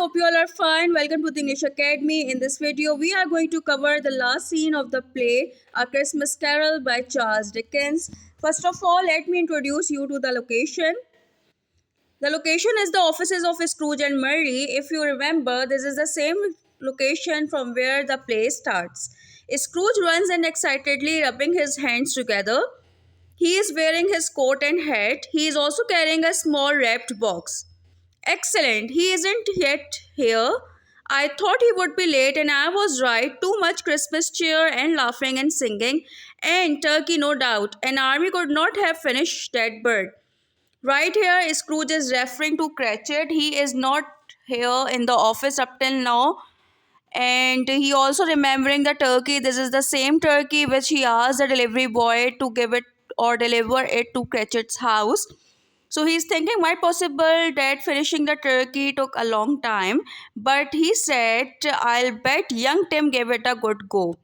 Hope you all are fine. Welcome to the English Academy. In this video, we are going to cover the last scene of the play, A Christmas Carol by Charles Dickens. First of all, let me introduce you to the location. The location is the offices of Scrooge and Mary. If you remember, this is the same location from where the play starts. Scrooge runs and excitedly rubbing his hands together. He is wearing his coat and hat. He is also carrying a small wrapped box. Excellent. He isn't yet here. I thought he would be late, and I was right. Too much Christmas cheer and laughing and singing. And turkey, no doubt. An army could not have finished that bird. Right here, Scrooge is referring to Cratchit. He is not here in the office up till now. And he also remembering the turkey. This is the same turkey which he asked the delivery boy to give it or deliver it to Cratchit's house. So he's thinking, might possible that finishing the turkey took a long time, but he said, I'll bet young Tim gave it a good go.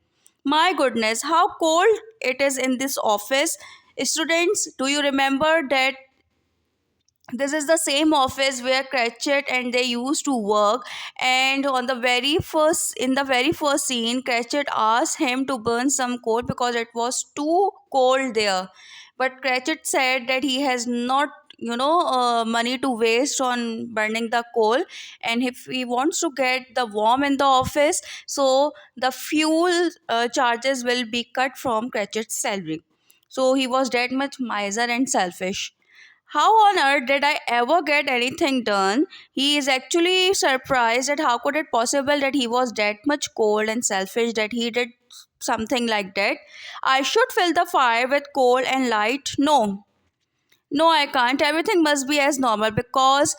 My goodness, how cold it is in this office. Students, do you remember that this is the same office where Cratchit and they used to work, and on the very first in the very first scene Cratchit asked him to burn some coal because it was too cold there, but Cratchit said that he has not money to waste on burning the coal, and if he wants to get the warm in the office, so the fuel charges will be cut from Cratchit's salary. So he was that much miser and selfish. How on earth did I ever get anything done? He is actually surprised at how could it possible that he was that much cold and selfish that he did something like that. I should fill the fire with coal and light. No, I can't. Everything must be as normal because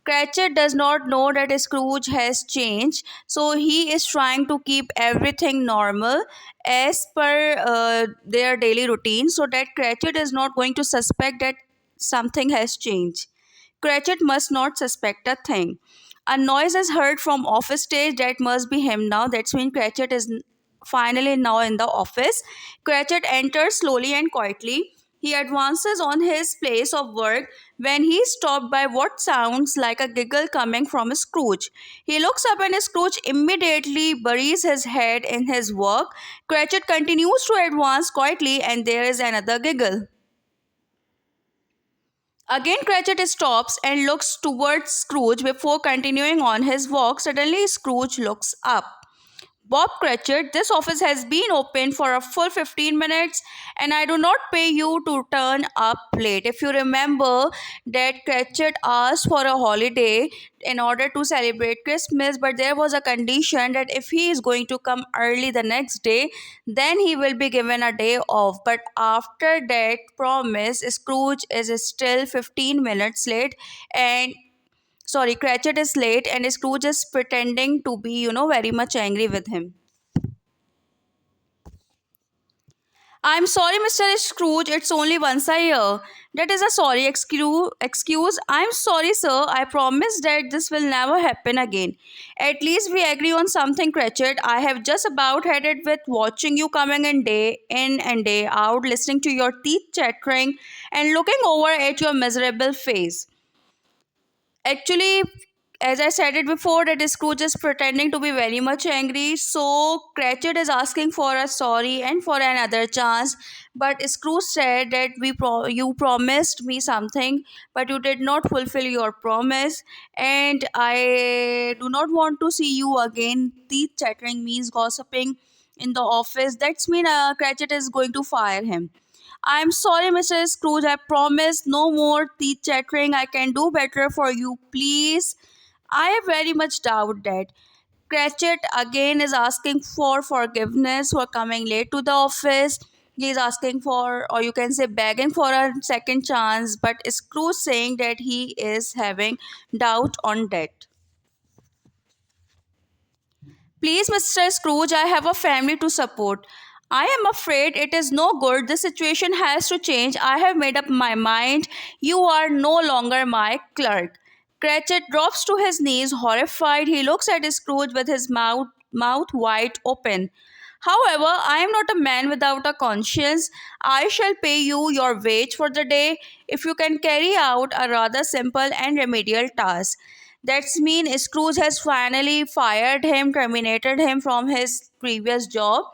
Cratchit does not know that Scrooge has changed. So he is trying to keep everything normal as per their daily routine so that Cratchit is not going to suspect that something has changed. Cratchit must not suspect a thing. A noise is heard from office stage. That must be him now. That's when Cratchit is finally now in the office. Cratchit enters slowly and quietly. He advances on his place of work when he is stopped by what sounds like a giggle coming from Scrooge. He looks up and Scrooge immediately buries his head in his work. Cratchit continues to advance quietly and there is another giggle. Again, Cratchit stops and looks towards Scrooge before continuing on his walk. Suddenly, Scrooge looks up. Bob Cratchit, this office has been open for a full 15 minutes and I do not pay you to turn up late. If you remember that Cratchit asked for a holiday in order to celebrate Christmas, but there was a condition that if he is going to come early the next day, then he will be given a day off. But after that promise, Scrooge is still 15 minutes late and Cratchit is late and Scrooge is pretending to be, very much angry with him. I'm sorry, Mr. Scrooge, it's only once a year. That is a sorry excuse. I'm sorry, sir. I promise that this will never happen again. At least we agree on something, Cratchit. I have just about had it with watching you coming in and day out, listening to your teeth chattering, and looking over at your miserable face. Actually, as I said it before, that Scrooge is pretending to be very much angry. So Cratchit is asking for a sorry and for another chance. But Scrooge said that you promised me something, but you did not fulfill your promise, and I do not want to see you again. Teeth chattering means gossiping in the office. That's mean Cratchit is going to fire him. I'm sorry, Mr. Scrooge. I promise no more teeth chattering. I can do better for you, please. I very much doubt that. Cratchit again is asking for forgiveness for coming late to the office. He is asking for, or you can say, begging for a second chance. But Scrooge saying that he is having doubt on that. Please, Mr. Scrooge, I have a family to support. I am afraid it is no good. The situation has to change. I have made up my mind. You are no longer my clerk. Cratchit drops to his knees, horrified. He looks at Scrooge with his mouth wide open. However, I am not a man without a conscience. I shall pay you your wage for the day if you can carry out a rather simple and remedial task. That's mean Scrooge has finally fired him, terminated him from his previous job,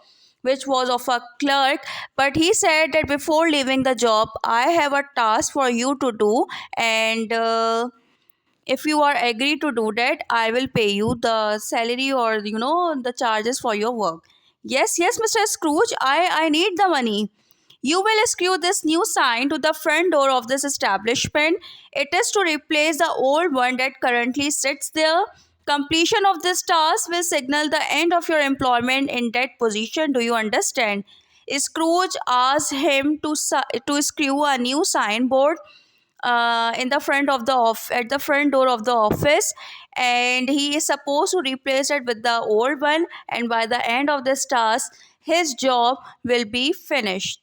which was of a clerk. But he said that before leaving the job, I have a task for you to do, and if you are agree to do that, I will pay you the salary, or the charges for your work. Yes, yes, Mr. Scrooge, I need the money. You will screw this new sign to the front door of this establishment. It is to replace the old one that currently sits there. Completion of this task will signal the end of your employment in that position. Do you understand? Scrooge asked him to screw a new signboard in the front of the at the front door of the office, and he is supposed to replace it with the old one, and by the end of this task his job will be finished.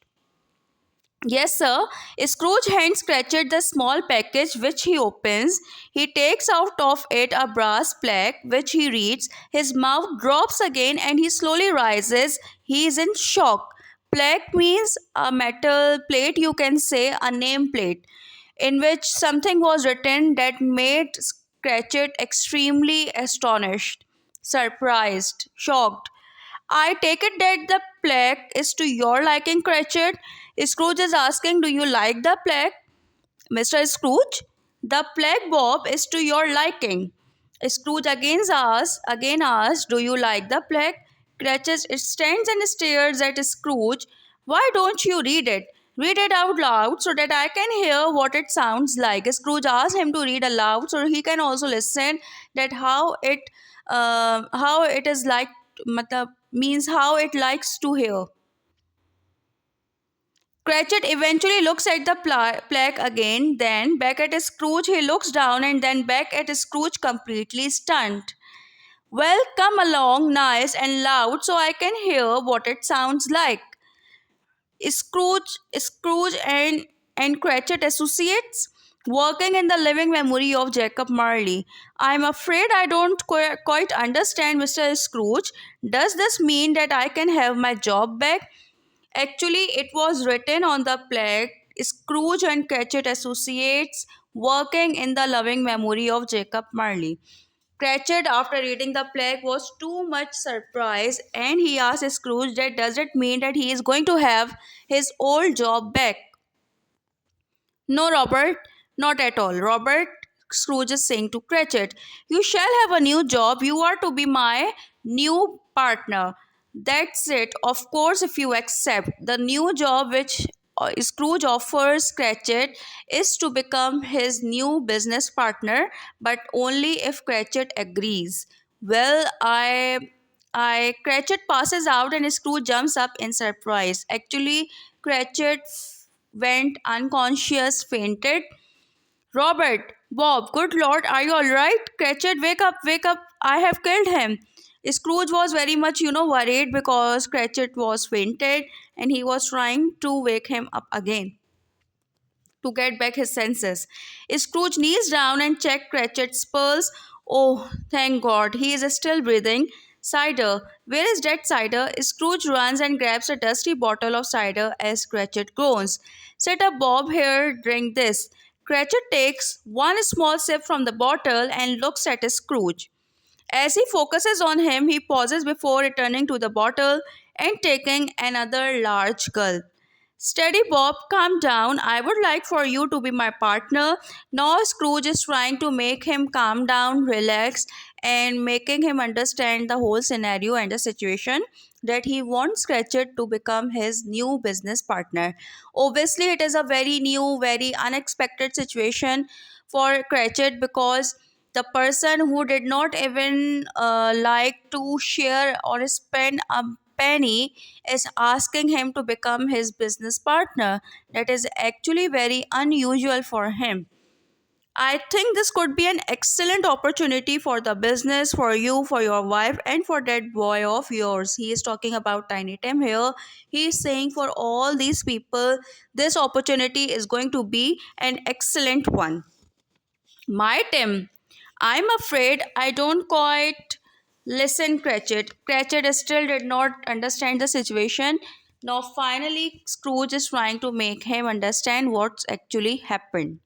Yes, sir. Scrooge hands Cratchit the small package which he opens. He takes out of it a brass plaque which he reads. His mouth drops again and he slowly rises. He is in shock. Plaque means a metal plate, you can say a name plate, in which something was written that made Cratchit extremely astonished, surprised, shocked. I take it that the plaque is to your liking, Cratchit. Scrooge is asking, do you like the plaque? Mr. Scrooge, the plague Bob is to your liking. Scrooge again asks, do you like the plague? Cratchit stands and stares at Scrooge. Why don't you read it? Read it out loud so that I can hear what it sounds like. Scrooge asks him to read aloud so he can also listen that how it is like, means how it likes to hear. Cratchit eventually looks at the plaque again, then back at Scrooge. He looks down and then back at Scrooge, completely stunned. Well, come along, nice and loud, so I can hear what it sounds like. Scrooge and Cratchit associates, working in the living memory of Jacob Marley. I'm afraid I don't quite understand, Mr. Scrooge. Does this mean that I can have my job back? Actually, it was written on the plaque, Scrooge and Cratchit Associates, working in the loving memory of Jacob Marley. Cratchit, after reading the plaque, was too much surprised, and he asked Scrooge that does it mean that he is going to have his old job back? No, Robert, not at all. Robert, Scrooge is saying to Cratchit, you shall have a new job. You are to be my new partner. That's it. Of course, if you accept the new job which Scrooge offers Cratchit is to become his new business partner, but only if Cratchit agrees. Well, Cratchit passes out and Scrooge jumps up in surprise. Actually, Cratchit went unconscious, fainted. Robert, Bob, good Lord, are you all right? Cratchit, wake up, I have killed him. Scrooge was very much, worried because Cratchit was fainted and he was trying to wake him up again to get back his senses. Scrooge kneels down and checks Cratchit's pulse. Oh, thank God, he is still breathing. Cider. Where is that cider? Scrooge runs and grabs a dusty bottle of cider as Cratchit groans. Sit up, Bob, here, drink this. Cratchit takes one small sip from the bottle and looks at Scrooge. As he focuses on him, he pauses before returning to the bottle and taking another large gulp. Steady, Bob, calm down. I would like for you to be my partner. Now, Scrooge is trying to make him calm down, relax, and making him understand the whole scenario and the situation that he wants Cratchit to become his new business partner. Obviously, it is a very new, very unexpected situation for Cratchit because the person who did not even like to share or spend a penny is asking him to become his business partner. That is actually very unusual for him. I think this could be an excellent opportunity for the business, for you, for your wife, and for that boy of yours. He is talking about Tiny Tim here. He is saying for all these people, this opportunity is going to be an excellent one. My Tim, I'm afraid I don't quite listen, Cratchit. Cratchit still did not understand the situation. Now, finally, Scrooge is trying to make him understand what's actually happened.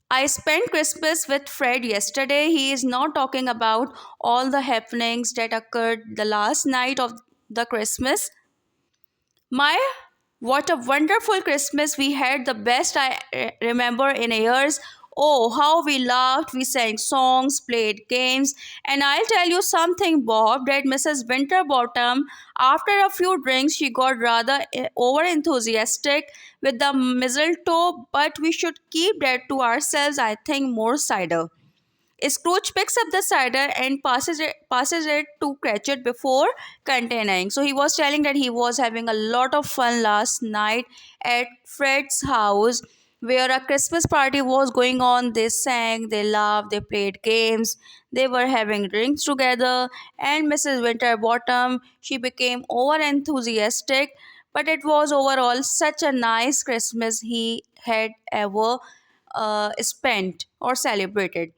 I spent Christmas with Fred yesterday. He is now talking about all the happenings that occurred the last night of the Christmas. My, what a wonderful Christmas we had, the best I remember in years. Oh, how we laughed, we sang songs, played games, and I'll tell you something, Bob, that Mrs. Winterbottom, after a few drinks, she got rather over enthusiastic with the mistletoe, but we should keep that to ourselves, I think, more cider. Scrooge picks up the cider and passes it to Cratchit before containing. So he was telling that he was having a lot of fun last night at Fred's house where a Christmas party was going on. They sang, they laughed, they played games, they were having drinks together, and Mrs. Winterbottom, she became over enthusiastic. But it was overall such a nice Christmas he had ever spent or celebrated.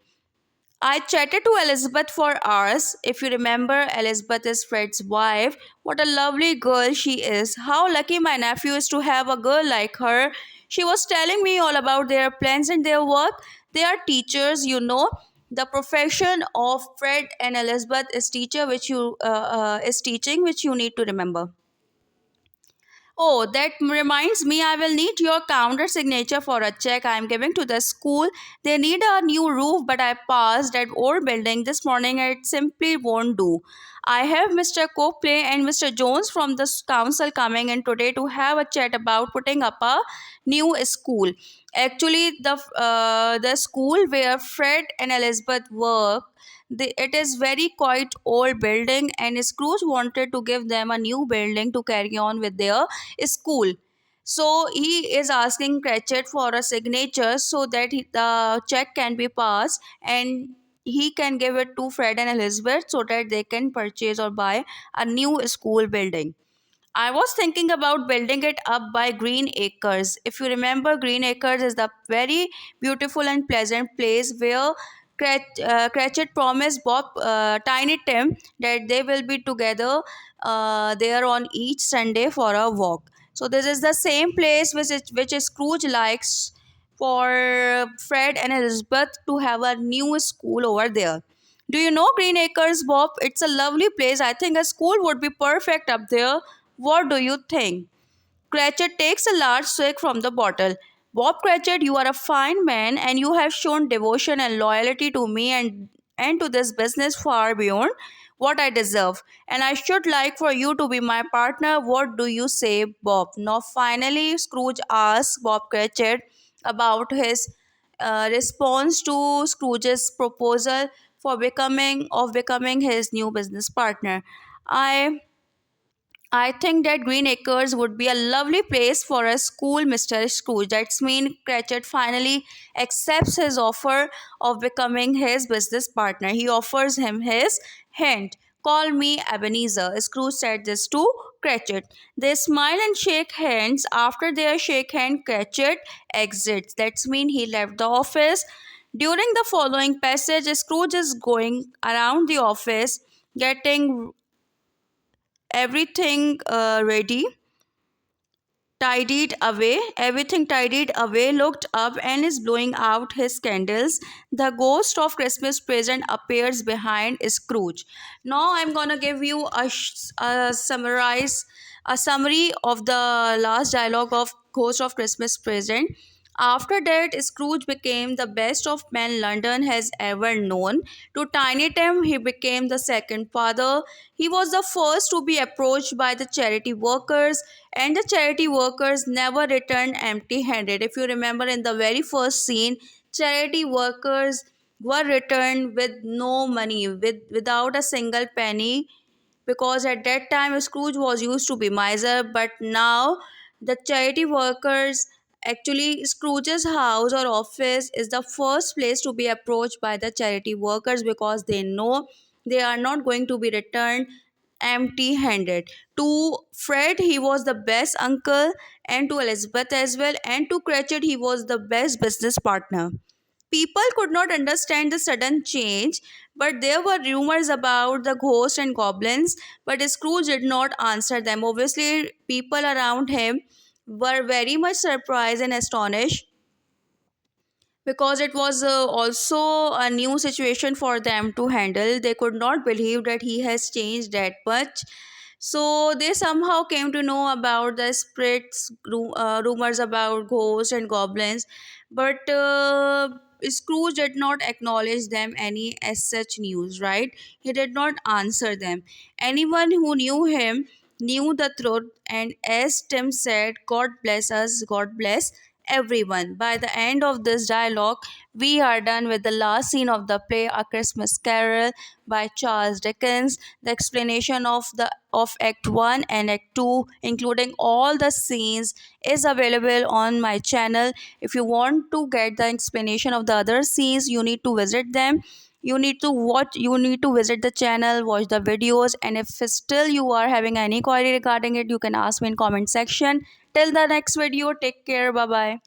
I chatted to Elizabeth for hours. If you remember, Elizabeth is Fred's wife. What a lovely girl she is. How lucky my nephew is to have a girl like her. She was telling me all about their plans and their work. They are teachers, you know. The profession of Fred and Elizabeth is teacher, which you is teaching, which you need to remember. Oh, that reminds me, I will need your counter signature for a check I am giving to the school. They need a new roof, but I passed that old building this morning and it simply won't do. I have Mr. Copley and Mr. Jones from the council coming in today to have a chat about putting up a new school. Actually, the school where Fred and Elizabeth work, it is very quite old building, and Scrooge wanted to give them a new building to carry on with their school. So he is asking Cratchit for a signature so that the check can be passed and he can give it to Fred and Elizabeth so that they can purchase or buy a new school building. I was thinking about building it up by Green Acres. If you remember, Green Acres is the very beautiful and pleasant place where Cratchit promised Bob Tiny Tim that they will be together there on each Sunday for a walk. So this is the same place which Scrooge likes for Fred and Elizabeth to have a new school over there. Do you know Green Acres, Bob? It's a lovely place. I think a school would be perfect up there. What do you think? Cratchit takes a large swig from the bottle. Bob Cratchit, you are a fine man and you have shown devotion and loyalty to me and to this business far beyond what I deserve. And I should like for you to be my partner. What do you say, Bob? Now, finally, Scrooge asks Bob Cratchit about his response to Scrooge's proposal for becoming his new business partner. I I think that Green Acres would be a lovely place for a school, Mr. Scrooge. That's mean Cratchit finally accepts his offer of becoming his business partner. He offers him his hand. Call me Ebenezer. Scrooge said this to Cratchit. They smile and shake hands. After their shake hand, Cratchit exits. That's mean he left the office. During the following passage, Scrooge is going around the office getting everything ready, tidied away, everything tidied away, looked up and is blowing out his candles. The ghost of Christmas present appears behind Scrooge. Now I'm gonna give you a summary of the last dialogue of Ghost of Christmas Present. After that, Scrooge became the best of men London has ever known. To Tiny Tim, he became the second father. He was the first to be approached by the charity workers, and the charity workers never returned empty handed. If you remember in the very first scene, charity workers were returned with no money, without a single penny, because at that time Scrooge was used to be miser, but now the charity workers, actually Scrooge's house or office is the first place to be approached by the charity workers because they know they are not going to be returned empty handed. To Fred, he was the best uncle, and to Elizabeth as well, and to Cratchit, he was the best business partner. People could not understand the sudden change, but there were rumors about the ghosts and goblins, but Scrooge did not answer them. Obviously, people around him were very much surprised and astonished because it was also a new situation for them to handle. They could not believe that he has changed that much. So they somehow came to know about the spirits, rumors about ghosts and goblins, but Scrooge did not acknowledge them any as such news, right? He did not answer them. Anyone who knew him knew the truth, and as Tim said, God bless us, God bless everyone. By the end of this dialogue, we are done with the last scene of the play A Christmas Carol by Charles Dickens. The explanation of Act 1 and Act 2, including all the scenes, is available on my channel. If you want to get the explanation of the other scenes, you need to visit them. You need to visit the channel, watch the videos, and if still you are having any query regarding it, you can ask me in comment section. Till the next video, take care, bye bye.